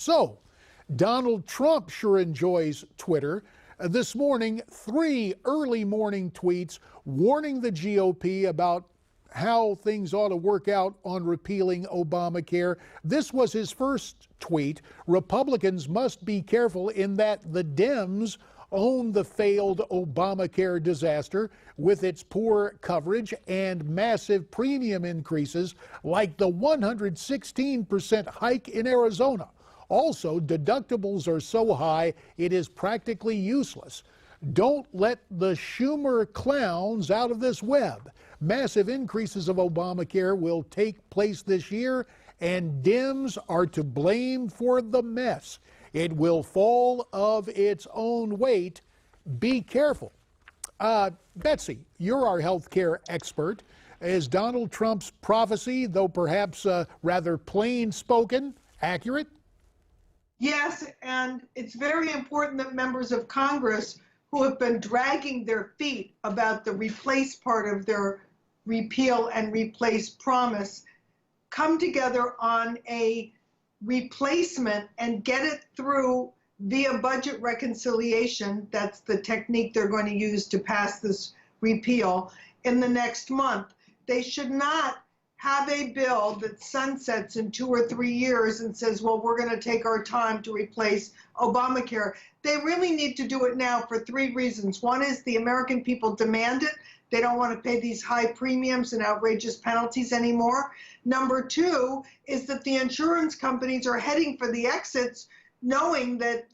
So, Donald Trump sure enjoys Twitter. This morning, 3 early morning tweets warning the GOP about how things ought to work out on repealing Obamacare. This was his first tweet. Republicans must be careful in that the Dems own the failed Obamacare disaster with its poor coverage and massive premium increases like the 116% hike in Arizona. Also, deductibles are so high it is practically useless. Don't let the Schumer clowns out of this web. Massive increases of Obamacare will take place this year, and Dems are to blame for the mess. It will fall of its own weight. Be careful. Betsy, you're our healthcare expert. Is Donald Trump's prophecy, though perhaps rather plain spoken, accurate? Yes, and it's very important that members of Congress who have been dragging their feet about the replace part of their repeal and replace promise come together on a replacement and get it through via budget reconciliation. That's the technique they're going to use to pass this repeal in the next month. They should not have a bill that sunsets in 2 or 3 years and says, well, we're going to take our time to replace Obamacare. They really need to do it now for 3 reasons. One is the American people demand it. They don't want to pay these high premiums and outrageous penalties anymore. Number 2 is that the insurance companies are heading for the exits, knowing that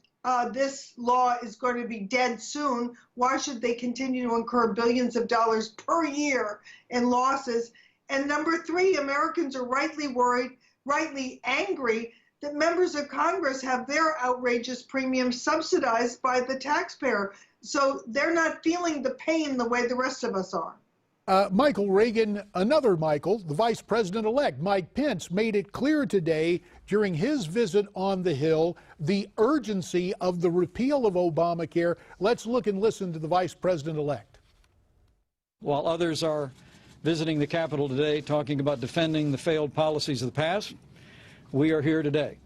this law is going to be dead soon. Why should they continue to incur billions of dollars per year in losses? And number 3, Americans are rightly worried, rightly angry that members of Congress have their outrageous premiums subsidized by the taxpayer. So they're not feeling the pain the way the rest of us are. Michael Reagan, another Michael, the vice president-elect, Mike Pence, made it clear today during his visit on the Hill the urgency of the repeal of Obamacare. Let's look and listen to the vice president-elect. While others are visiting the Capitol today talking about defending the failed policies of the past, we are here today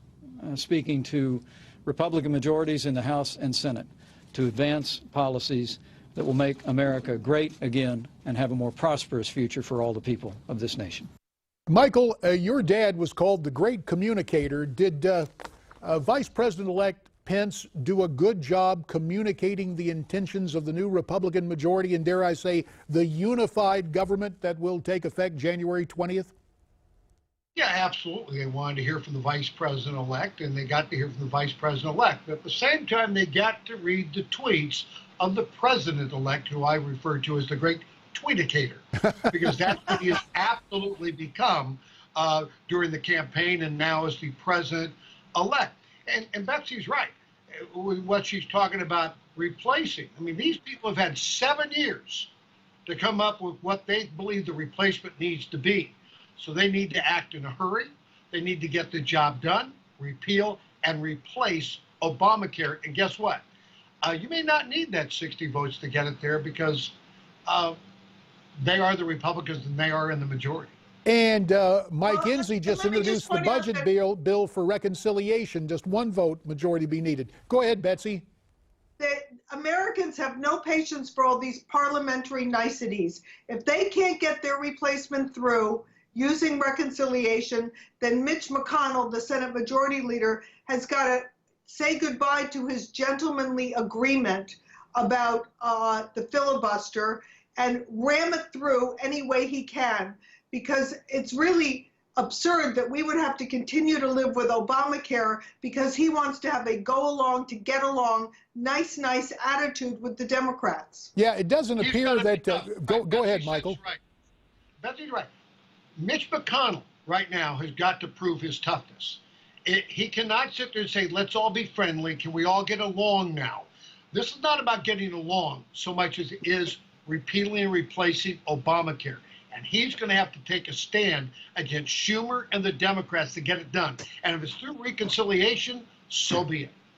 speaking to Republican majorities in the House and Senate to advance policies that will make America great again and have a more prosperous future for all the people of this nation. Michael, your dad was called the great communicator. Did Vice President-elect Pence do a good job communicating the intentions of the new Republican majority and, dare I say, the unified government that will take effect January 20th? Yeah, absolutely. They wanted to hear from the vice president-elect, and they got to hear from the vice president-elect. But at the same time, they got to read the tweets of the president-elect, who I refer to as the great tweeticator, because that's what he has absolutely become during the campaign and now as the president-elect. And Betsy's right. What she's talking about replacing. I mean, these people have had 7 years to come up with what they believe the replacement needs to be. So they need to act in a hurry. They need to get the job done, repeal and replace Obamacare. And guess what? You may not need that 60 votes to get it there because they are the Republicans and they are in the majority. And Mike Inslee just introduced the budget bill for reconciliation. Just 1 vote majority be needed. Go ahead, Betsy. Americans have no patience for all these parliamentary niceties. If they can't get their replacement through using reconciliation, then Mitch McConnell, the Senate Majority Leader, has got to say goodbye to his gentlemanly agreement about the filibuster and ram it through any way he can, because it's really absurd that we would have to continue to live with Obamacare because he wants to have a go-along to get along, nice attitude with the Democrats. Yeah, it doesn't appear that... Go ahead, Michael. Right. Betsy's right. Mitch McConnell right now has got to prove his toughness. He cannot sit there and say, let's all be friendly. Can we all get along now? This is not about getting along so much as it is repealing and replacing Obamacare. And he's going to have to take a stand against Schumer and the Democrats to get it done. And if it's through reconciliation, so be it.